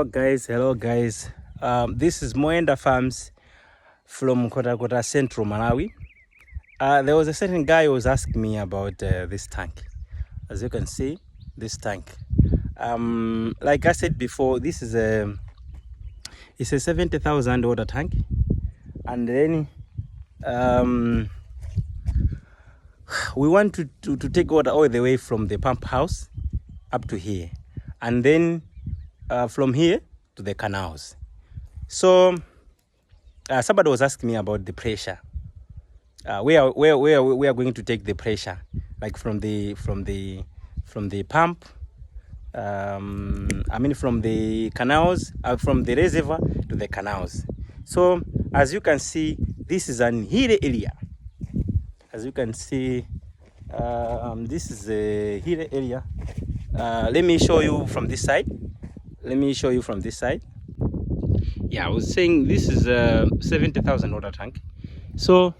Hello guys. This is Moenda Farms from Kota Central, Malawi. There was a certain guy who was asking me about this tank. As you can see, this tank. Like I said before, this is it's a 70,000 water tank, and then we want to take water all the way from the pump house up to here, and then from here to the canals. So somebody was asking me about the pressure. Where we are going to take the pressure, like from the pump. I mean from the canals, from the reservoir to the canals. So as you can see, this is an hilly area. As you can see, this is a hilly area. Let me show you from this side. Yeah, I was saying this is a 70,000 water tank. So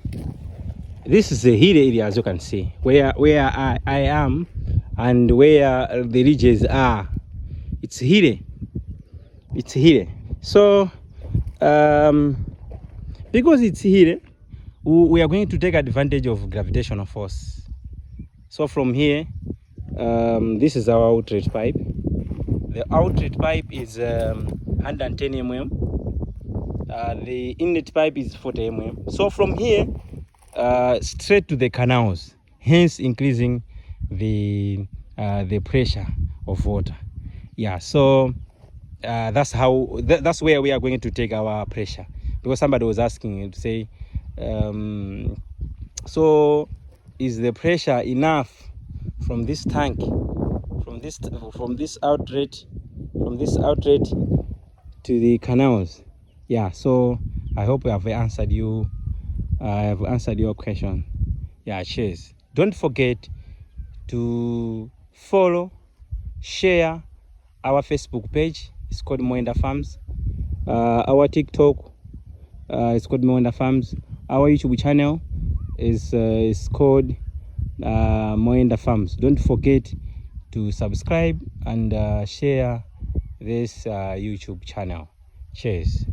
this is the hilly area, as you can see, where I am and where the ridges are. It's hilly. So because it's hilly, we are going to take advantage of gravitational force. So from here, this is our outlet pipe. The outlet pipe is 110 mm. The inlet pipe is 40 mm. So from here straight to the canals, hence increasing the pressure of water. Yeah, so that's where we are going to take our pressure, because somebody was asking to say, so is the pressure enough from this tank, from this outlet to the canals? Yeah, so I hope I have answered you. I have answered your question. Yeah, cheers. Don't forget to follow, share our Facebook page. It's called Moenda Farms. Our TikTok is called Moenda Farms. Our YouTube channel is called Moenda Farms. Don't forget to subscribe and share this YouTube channel. Cheers.